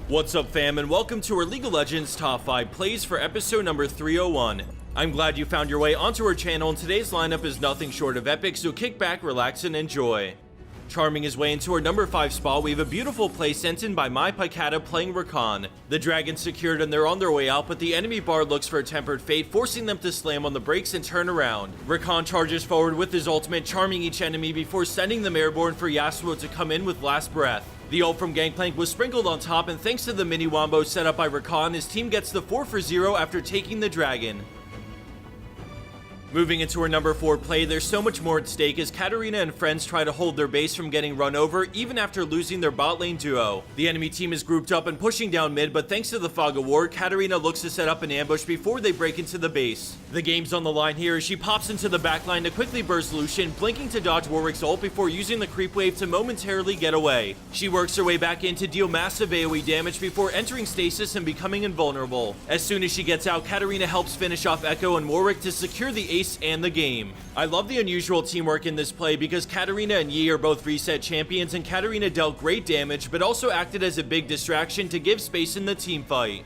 What's up fam, and welcome to our League of Legends Top 5 Plays for episode number 301. I'm glad you found your way onto our channel, and today's lineup is nothing short of epic, so kick back, relax, and enjoy. Charming his way into our number 5 spot, we have a beautiful play sent in by Maokai playing Rakan. The dragon's secured and they're on their way out, but the enemy bard looks for a tempered fate, forcing them to slam on the brakes and turn around. Rakan charges forward with his ultimate, charming each enemy before sending them airborne for Yasuo to come in with last breath. The ult from Gangplank was sprinkled on top, and thanks to the mini Wombos set up by Rakan, his team gets the 4-for-0 after taking the dragon. Moving into our number 4 play, there's so much more at stake as Katarina and friends try to hold their base from getting run over even after losing their bot lane duo. The enemy team is grouped up and pushing down mid, but thanks to the fog of war, Katarina looks to set up an ambush before they break into the base. The game's on the line here as she pops into the backline to quickly burst Lucian, blinking to dodge Warwick's ult before using the creep wave to momentarily get away. She works her way back in to deal massive AoE damage before entering stasis and becoming invulnerable. As soon as she gets out, Katarina helps finish off Echo and Warwick to secure the ace and the game. I love the unusual teamwork in this play because Katarina and Yi are both reset champions, and Katarina dealt great damage but also acted as a big distraction to give space in the team fight.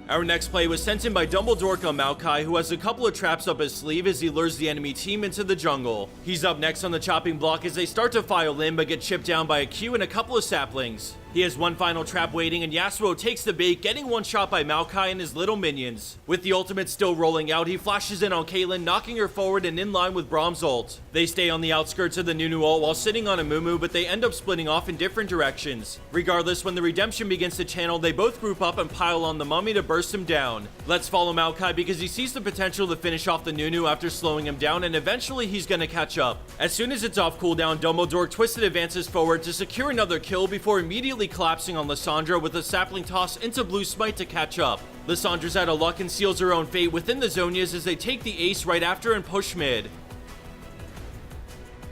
Our next play was sent in by Dumbledore on Maokai, who has a couple of traps up his sleeve as he lures the enemy team into the jungle. He's up next on the chopping block as they start to file in but get chipped down by a Q and a couple of saplings. He has one final trap waiting, and Yasuo takes the bait, getting one shot by Maokai and his little minions. With the ultimate still rolling out, he flashes in on Caitlyn, knocking her forward and in line with Braum's ult. They stay on the outskirts of the Nunu ult while sitting on a Mumu, but they end up splitting off in different directions. Regardless, when the redemption begins to channel, they both group up and pile on the mummy to burst him down. Let's follow Maokai because he sees the potential to finish off the Nunu after slowing him down, and eventually he's gonna catch up. As soon as it's off cooldown, Dumbledore twisted advances forward to secure another kill before immediately collapsing on Lissandra with a sapling toss into blue smite to catch up. Lissandra's out of luck and seals her own fate within the Zhonya's as they take the ace right after and push mid.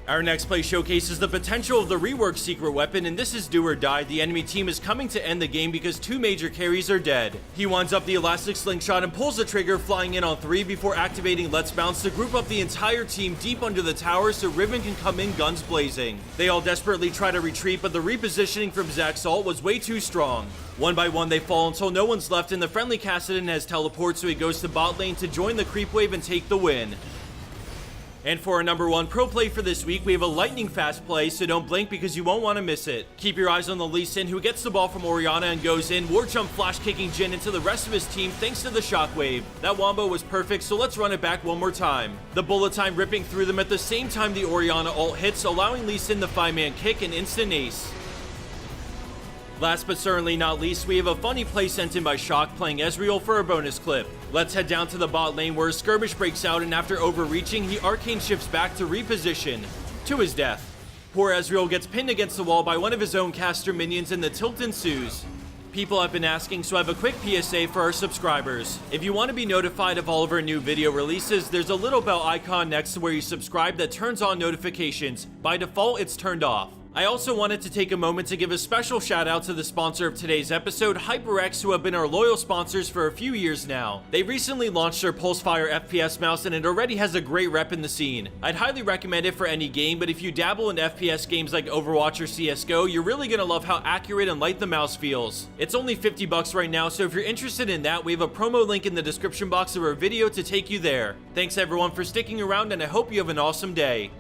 Our next play showcases the potential of the reworked secret weapon, and this is do or die. The enemy team is coming to end the game because 2 major carries are dead. He winds up the elastic slingshot and pulls the trigger, flying in on 3 before activating Let's Bounce to group up the entire team deep under the tower so Riven can come in guns blazing. They all desperately try to retreat, but the repositioning from Zack's ult was way too strong. One by one they fall until no one's left, and the friendly Kassadin has teleport, so he goes to bot lane to join the creep wave and take the win. And for our number 1 pro play for this week, we have a lightning fast play, so don't blink because you won't want to miss it. Keep your eyes on the Lee Sin, who gets the ball from Orianna and goes in, war jump flash kicking Jhin into the rest of his team thanks to the shockwave. That wombo was perfect, so let's run it back one more time. The bullet time ripping through them at the same time the Orianna ult hits, allowing Lee Sin the 5-man kick and instant ace. Last but certainly not least, we have a funny play sent in by Shock playing Ezreal for a bonus clip. Let's head down to the bot lane where a skirmish breaks out, and after overreaching, he arcane shifts back to reposition. To his death. Poor Ezreal gets pinned against the wall by one of his own caster minions, and the tilt ensues. People have been asking, so I have a quick PSA for our subscribers. If you want to be notified of all of our new video releases, there's a little bell icon next to where you subscribe that turns on notifications. By default, it's turned off. I also wanted to take a moment to give a special shout out to the sponsor of today's episode, HyperX, who have been our loyal sponsors for a few years now. They recently launched their Pulsefire FPS mouse, and it already has a great rep in the scene. I'd highly recommend it for any game, but if you dabble in FPS games like Overwatch or CSGO, you're really gonna love how accurate and light the mouse feels. It's only $50 right now, so if you're interested in that, we have a promo link in the description box of our video to take you there. Thanks everyone for sticking around, and I hope you have an awesome day.